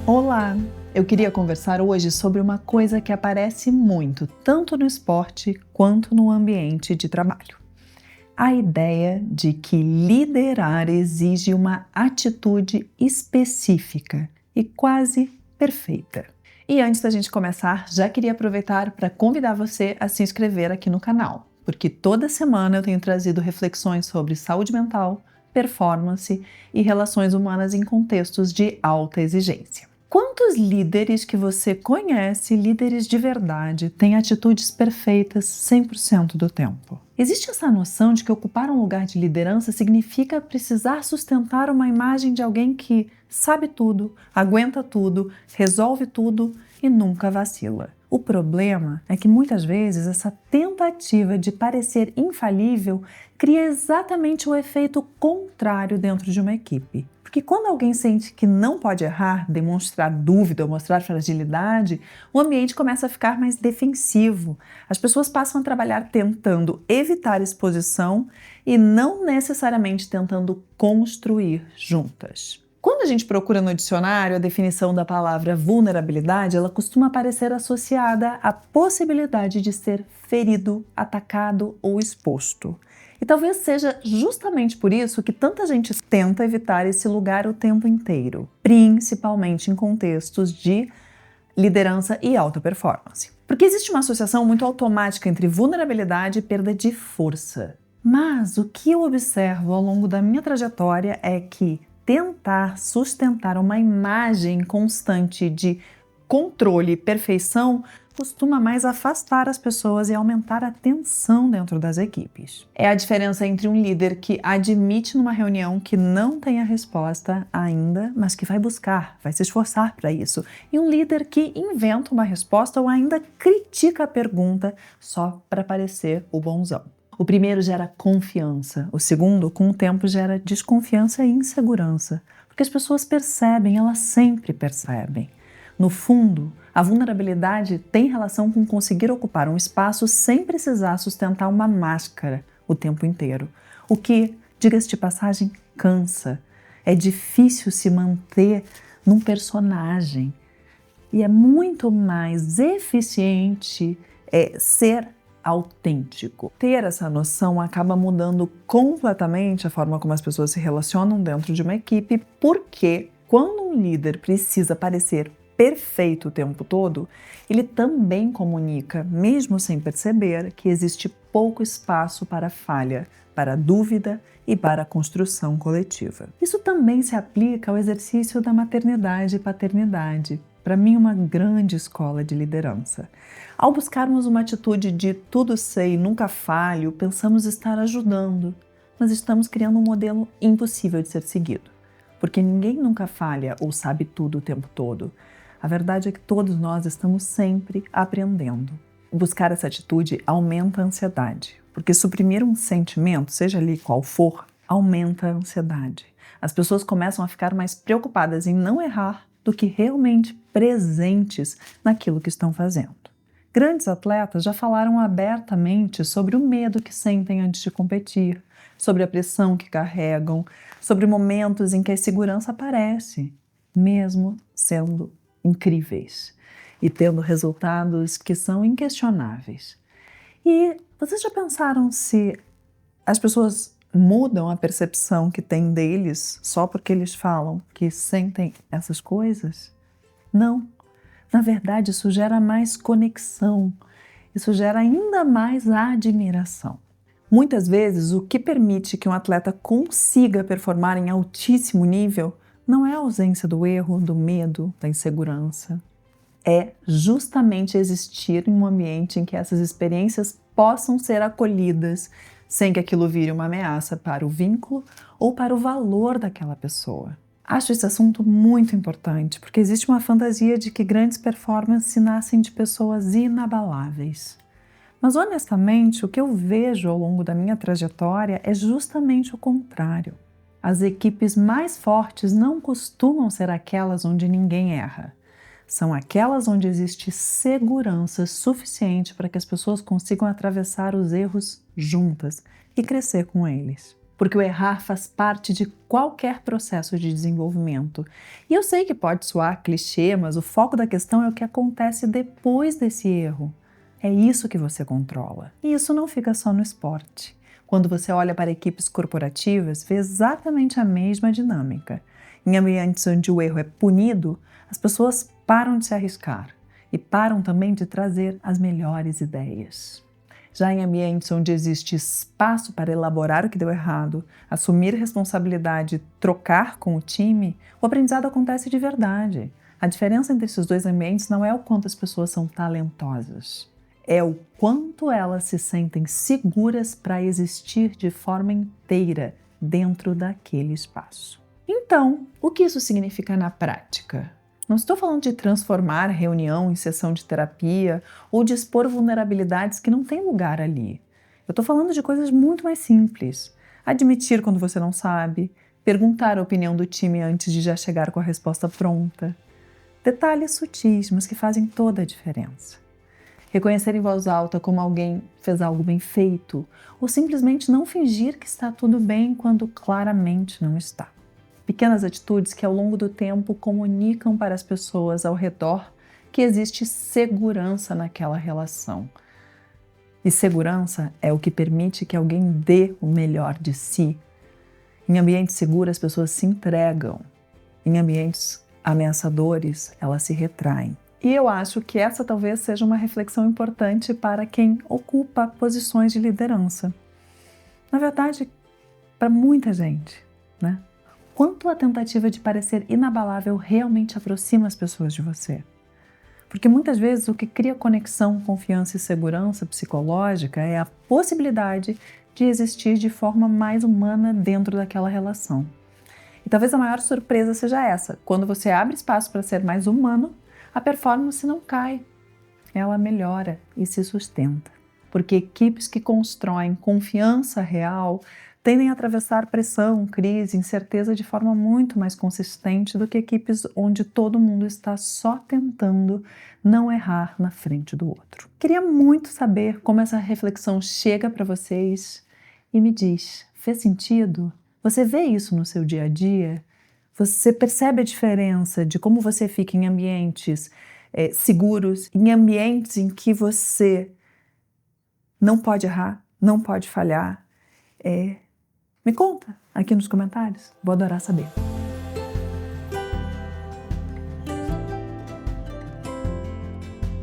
Olá! Eu queria conversar hoje sobre uma coisa que aparece muito, tanto no esporte quanto no ambiente de trabalho. A ideia de que liderar exige uma atitude específica e quase perfeita. E antes da gente começar, já queria aproveitar para convidar você a se inscrever aqui no canal, porque toda semana eu tenho trazido reflexões sobre saúde mental, performance e relações humanas em contextos de alta exigência. Quantos líderes que você conhece, líderes de verdade, têm atitudes perfeitas 100% do tempo? Existe essa noção de que ocupar um lugar de liderança significa precisar sustentar uma imagem de alguém que sabe tudo, aguenta tudo, resolve tudo e nunca vacila. O problema é que muitas vezes essa tentativa de parecer infalível cria exatamente o efeito contrário dentro de uma equipe. Porque quando alguém sente que não pode errar, demonstrar dúvida ou mostrar fragilidade, o ambiente começa a ficar mais defensivo. As pessoas passam a trabalhar tentando evitar exposição e não necessariamente tentando construir juntas. Quando a gente procura no dicionário a definição da palavra vulnerabilidade, ela costuma aparecer associada à possibilidade de ser ferido, atacado ou exposto. E talvez seja justamente por isso que tanta gente tenta evitar esse lugar o tempo inteiro, principalmente em contextos de liderança e alta performance. Porque existe uma associação muito automática entre vulnerabilidade e perda de força. Mas o que eu observo ao longo da minha trajetória é que tentar sustentar uma imagem constante de controle e perfeição costuma mais afastar as pessoas e aumentar a tensão dentro das equipes. É a diferença entre um líder que admite numa reunião que não tem a resposta ainda, mas que vai buscar, vai se esforçar para isso, e um líder que inventa uma resposta ou ainda critica a pergunta só para parecer o bonzão. O primeiro gera confiança, o segundo, com o tempo, gera desconfiança e insegurança, porque as pessoas percebem, elas sempre percebem. No fundo, a vulnerabilidade tem relação com conseguir ocupar um espaço sem precisar sustentar uma máscara o tempo inteiro, o que, diga-se de passagem, cansa. É difícil se manter num personagem e é muito mais eficiente ser autêntico. Ter essa noção acaba mudando completamente a forma como as pessoas se relacionam dentro de uma equipe, porque quando um líder precisa parecer perfeito o tempo todo, ele também comunica, mesmo sem perceber, que existe pouco espaço para falha, para dúvida e para a construção coletiva. Isso também se aplica ao exercício da maternidade e paternidade. Para mim, uma grande escola de liderança. Ao buscarmos uma atitude de tudo sei, nunca falho, pensamos estar ajudando, mas estamos criando um modelo impossível de ser seguido. Porque ninguém nunca falha ou sabe tudo o tempo todo. A verdade é que todos nós estamos sempre aprendendo. Buscar essa atitude aumenta a ansiedade, porque suprimir um sentimento, seja ali qual for, aumenta a ansiedade. As pessoas começam a ficar mais preocupadas em não errar do que realmente presentes naquilo que estão fazendo. Grandes atletas já falaram abertamente sobre o medo que sentem antes de competir, sobre a pressão que carregam, sobre momentos em que a insegurança aparece, mesmo sendo incríveis e tendo resultados que são inquestionáveis. E vocês já pensaram se as pessoas mudam a percepção que têm deles só porque eles falam que sentem essas coisas? Não. Na verdade, isso gera mais conexão, isso gera ainda mais admiração. Muitas vezes, o que permite que um atleta consiga performar em altíssimo nível não é a ausência do erro, do medo, da insegurança. É justamente existir em um ambiente em que essas experiências possam ser acolhidas sem que aquilo vire uma ameaça para o vínculo ou para o valor daquela pessoa. Acho esse assunto muito importante, porque existe uma fantasia de que grandes performances nascem de pessoas inabaláveis. Mas, honestamente, o que eu vejo ao longo da minha trajetória é justamente o contrário. As equipes mais fortes não costumam ser aquelas onde ninguém erra. São aquelas onde existe segurança suficiente para que as pessoas consigam atravessar os erros juntas e crescer com eles. porque o errar faz parte de qualquer processo de desenvolvimento. E eu sei que pode soar clichê, mas o foco da questão é o que acontece depois desse erro. É isso que você controla. E isso não fica só no esporte. Quando você olha para equipes corporativas, vê exatamente a mesma dinâmica. Em ambientes onde o erro é punido, as pessoas param de se arriscar e param também de trazer as melhores ideias. Já em ambientes onde existe espaço para elaborar o que deu errado, assumir responsabilidade e trocar com o time, o aprendizado acontece de verdade. A diferença entre esses dois ambientes não é o quanto as pessoas são talentosas, é o quanto elas se sentem seguras para existir de forma inteira dentro daquele espaço. Então, o que isso significa na prática? Não estou falando de transformar reunião em sessão de terapia ou de expor vulnerabilidades que não têm lugar ali. Eu estou falando de coisas muito mais simples. Admitir quando você não sabe, perguntar a opinião do time antes de já chegar com a resposta pronta. Detalhes sutis, mas que fazem toda a diferença. Reconhecer em voz alta como alguém fez algo bem feito, ou simplesmente não fingir que está tudo bem quando claramente não está. Pequenas atitudes que ao longo do tempo comunicam para as pessoas ao redor que existe segurança naquela relação. E segurança é o que permite que alguém dê o melhor de si. Em ambientes seguros, as pessoas se entregam. Em ambientes ameaçadores, elas se retraem. E eu acho que essa talvez seja uma reflexão importante para quem ocupa posições de liderança. Na verdade, para muita gente, né? Quanto a tentativa de parecer inabalável realmente aproxima as pessoas de você? Porque muitas vezes o que cria conexão, confiança e segurança psicológica é a possibilidade de existir de forma mais humana dentro daquela relação. E talvez a maior surpresa seja essa: quando você abre espaço para ser mais humano, a performance não cai, ela melhora e se sustenta. Porque equipes que constroem confiança real tendem a atravessar pressão, crise, incerteza de forma muito mais consistente do que equipes onde todo mundo está só tentando não errar na frente do outro. Queria muito saber como essa reflexão chega para vocês e me diz, fez sentido? Você vê isso no seu dia a dia? Você percebe a diferença de como você fica em ambientes seguros, em ambientes em que você não pode errar, não pode falhar? Me conta aqui nos comentários, vou adorar saber.